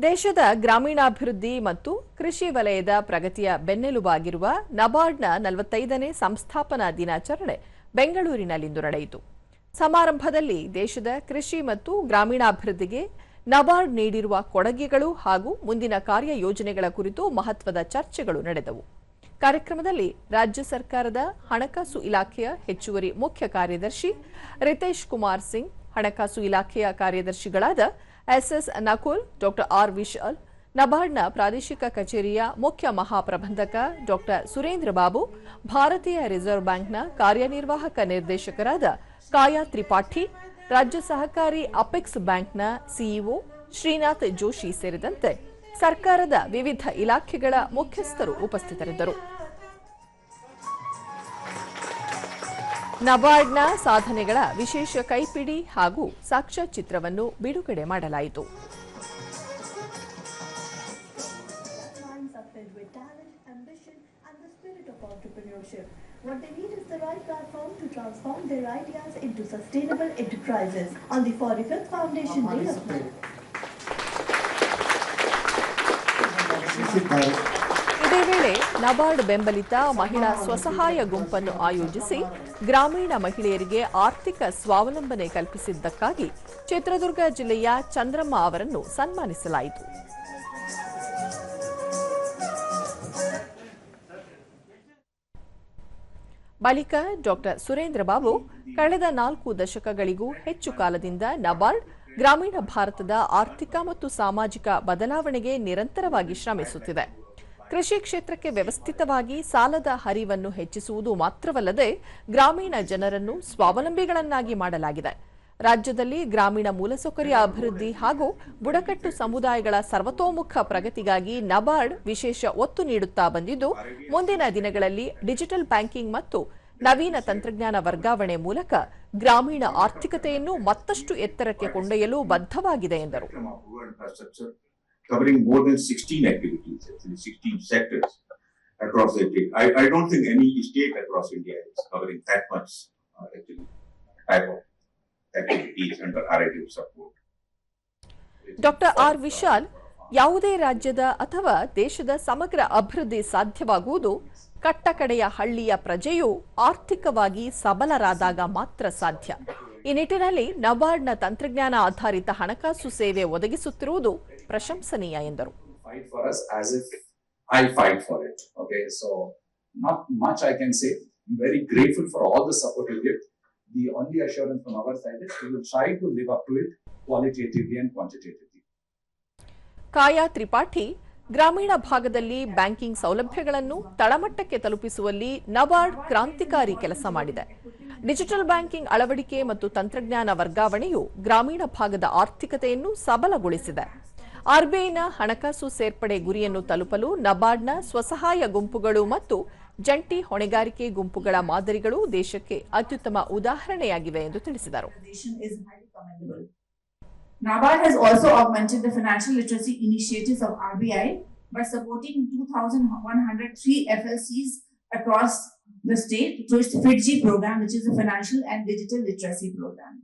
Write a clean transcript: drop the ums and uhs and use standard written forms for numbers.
ದೇಶದ ಗ್ರಾಮೀಣಾಭಿವೃದ್ಧಿ ಮತ್ತು ಕೃಷಿ ವಲಯದ ಪ್ರಗತಿಯ ಬೆನ್ನೆಲುಬಾಗಿರುವ ನಬಾರ್ಡ್ನ 45ನೇ ಸಂಸ್ಥಾಪನಾ ದಿನಾಚರಣೆ ಬೆಂಗಳೂರಿನಲ್ಲಿಂದು ನಡೆಯಿತು. ಸಮಾರಂಭದಲ್ಲಿ ದೇಶದ ಕೃಷಿ ಮತ್ತು ಗ್ರಾಮೀಣಾಭಿವೃದ್ಧಿಗೆ ನಬಾರ್ಡ್ ನೀಡಿರುವ ಕೊಡುಗೆಗಳು ಹಾಗೂ ಮುಂದಿನ ಕಾರ್ಯಯೋಜನೆಗಳ ಕುರಿತು ಮಹತ್ವದ ಚರ್ಚೆಗಳು ನಡೆದವು. ಕಾರ್ಯಕ್ರಮದಲ್ಲಿ ರಾಜ್ಯ ಸರ್ಕಾರದ ಹಣಕಾಸು ಇಲಾಖೆಯ ಹೆಚ್ಚುವರಿ ಮುಖ್ಯ ಕಾರ್ಯದರ್ಶಿ ರಿತೇಶ್ ಕುಮಾರ್ ಸಿಂಗ್, ಹಣಕಾಸು ಇಲಾಖೆಯ ಕಾರ್ಯದರ್ಶಿಗಳಾದ SS Nakul, doctor R Vishal, ನಬಾರ್ಡ್ನ ಪ್ರಾದೇಶಿಕ ಕಚೇರಿಯ ಮುಖ್ಯ ಮಹಾಪ್ರಬಂಧಕ ಡಾಕ್ಟರ್ ಸುರೇಂದ್ರ ಬಾಬು, ಭಾರತೀಯ ರಿಸರ್ವ್ ಬ್ಯಾಂಕ್ನ ಕಾರ್ಯನಿರ್ವಾಹಕ ನಿರ್ದೇಶಕರಾದ ಕಾಯಾ ತ್ರಿಪಾಠಿ, ರಾಜ್ಯ ಸಹಕಾರಿ ಅಪೆಕ್ಸ್ ಬ್ಯಾಂಕ್ನ ಸಿಇಒ ಶ್ರೀನಾಥ್ ಜೋಶಿ ಸೇರಿದಂತೆ ಸರ್ಕಾರದ ವಿವಿಧ ಇಲಾಖೆಗಳ ಮುಖ್ಯಸ್ಥರು ಉಪಸ್ಥಿತರಿದ್ದರು. ನಬಾರ್ಡ್ನ ಸಾಧನೆಗಳ ವಿಶೇಷ ಕೈಪಿಡಿ ಹಾಗೂ ಸಾಕ್ಷ್ಯಚಿತ್ರವನ್ನು ಬಿಡುಗಡೆ ಮಾಡಲಾಯಿತು. What they need is the right platform to transform their ideas into sustainable enterprises. On the 45th Foundation Day of ಇದೇ ವೇಳೆ ನಬಾರ್ಡ್ ಬೆಂಬಲಿತ ಮಹಿಳಾ ಸ್ವಸಹಾಯ ಗುಂಪನ್ನು ಆಯೋಜಿಸಿ ಗ್ರಾಮೀಣ ಮಹಿಳೆಯರಿಗೆ ಆರ್ಥಿಕ ಸ್ವಾವಲಂಬನೆ ಕಲ್ಪಿಸಿದ್ದಕ್ಕಾಗಿ ಚಿತ್ರದುರ್ಗ ಜಿಲ್ಲೆಯ ಚಂದ್ರಮ್ಮ ಅವರನ್ನು ಸನ್ಮಾನಿಸಲಾಯಿತು. ಬಳಿಕ ಡಾಕ್ಟರ್ ಸುರೇಂದ್ರ ಬಾಬು, ಕಳೆದ 4 ದಶಕಗಳಿಗೂ ಹೆಚ್ಚು ಕಾಲದಿಂದ ನಬಾರ್ಡ್ ಗ್ರಾಮೀಣ ಭಾರತದ ಆರ್ಥಿಕ ಮತ್ತು ಸಾಮಾಜಿಕ ಬದಲಾವಣೆಗೆ ನಿರಂತರವಾಗಿ ಶ್ರಮಿಸುತ್ತಿದೆ. ಕೃಷಿ ಕ್ಷೇತ್ರಕ್ಕೆ ವ್ಯವಸ್ಥಿತವಾಗಿ ಸಾಲದ ಹರಿವನ್ನು ಹೆಚ್ಚಿಸುವುದು ಮಾತ್ರವಲ್ಲದೆ ಗ್ರಾಮೀಣ ಜನರನ್ನು ಸ್ವಾವಲಂಬಿಗಳನ್ನಾಗಿ ಮಾಡಲಾಗಿದೆ. ರಾಜ್ಯದಲ್ಲಿ ಗ್ರಾಮೀಣ ಮೂಲಸೌಕರ್ಯ ಅಭಿವೃದ್ಧಿ ಹಾಗೂ ಬುಡಕಟ್ಟು ಸಮುದಾಯಗಳ ಸರ್ವತೋಮುಖ ಪ್ರಗತಿಗಾಗಿ ನಬಾರ್ಡ್ ವಿಶೇಷ ಒತ್ತು ನೀಡುತ್ತಾ ಬಂದಿದ್ದು, ಮುಂದಿನ ದಿನಗಳಲ್ಲಿ ಡಿಜಿಟಲ್ ಬ್ಯಾಂಕಿಂಗ್ ಮತ್ತು ನವೀನ ತಂತ್ರಜ್ಞಾನ ವರ್ಗಾವಣೆ ಮೂಲಕ ಗ್ರಾಮೀಣ ಆರ್ಥಿಕತೆಯನ್ನು ಮತ್ತಷ್ಟು ಎತ್ತರಕ್ಕೆ ಕೊಂಡೊಯ್ಯಲು ಬದ್ಧವಾಗಿದೆ ಎಂದರು. Covering more than 16 activities, actually 16 sectors across the state. I don't think any state across India is covering that much actually type of activities under RIDF support. Doctor R Vishal, ಯಾವುದೇ ರಾಜ್ಯದ ಅಥವಾ ದೇಶದ ಸಮಗ್ರ ಅಭಿವೃದ್ಧಿ ಸಾಧ್ಯವಾಗುವುದು ಕಟ್ಟಕಡೆಯ ಹಳ್ಳಿಯ ಪ್ರಜೆಯು ಆರ್ಥಿಕವಾಗಿ ಸಬಲರಾದಾಗ ಮಾತ್ರ ಸಾಧ್ಯ. ಈ ನಿಟ್ಟಿನಲ್ಲಿ ನಬಾರ್ಡ್ನ ತಂತ್ರಜ್ಞಾನ ಆಧಾರಿತ ಹಣಕಾಸು ಸೇವೆ ಒದಗಿಸುತ್ತಿರುವುದು ಪ್ರಶಂಸನೀಯ ಎಂದರು. I fight for it. Okay, so not much I can say. I'm very grateful for all the support you give. The only assurance from our side is we will try to live up to it qualitatively and quantitatively. ಕಾಯಾ ತ್ರಿಪಾಠಿ, ಗ್ರಾಮೀಣ ಭಾಗದಲ್ಲಿ banking ಸೌಲಭ್ಯಗಳನ್ನು ತಳಮಟ್ಟಕ್ಕೆ ತಲುಪಿಸುವಲ್ಲಿ ನಬಾರ್ಡ್ ಕ್ರಾಂತಿಕಾರಿ ಕೆಲಸ ಮಾಡಿದೆ. Digital banking ಅಳವಡಿಕೆ ಮತ್ತು ತಂತ್ರಜ್ಞಾನ ವರ್ಗಾವಣೆಯು ಗ್ರಾಮೀಣ ಭಾಗದ ಆರ್ಥಿಕತೆಯನ್ನು ಸಬಲಗೊಳಿಸಿದೆ. ಆರ್ಬಿಐನ ಹಣಕಾಸು ಸೇರ್ಪಡೆ ಗುರಿಯನ್ನು ತಲುಪಲು ನಬಾರ್ಡ್ನ ಸ್ವಸಹಾಯ ಗುಂಪುಗಳು ಮತ್ತು ಜಂಟಿ ಹೊಣೆಗಾರಿಕೆ ಗುಂಪುಗಳ ಮಾದರಿಗಳು ದೇಶಕ್ಕೆ ಅತ್ಯುತ್ತಮ ಉದಾಹರಣೆಯಾಗಿವೆ ಎಂದು ತಿಳಿಸಿದರು. NABARD has also augmented the financial literacy initiatives of RBI by supporting 2,103 FLCs across the state through its FITG program, which is the Financial and Digital Literacy Program.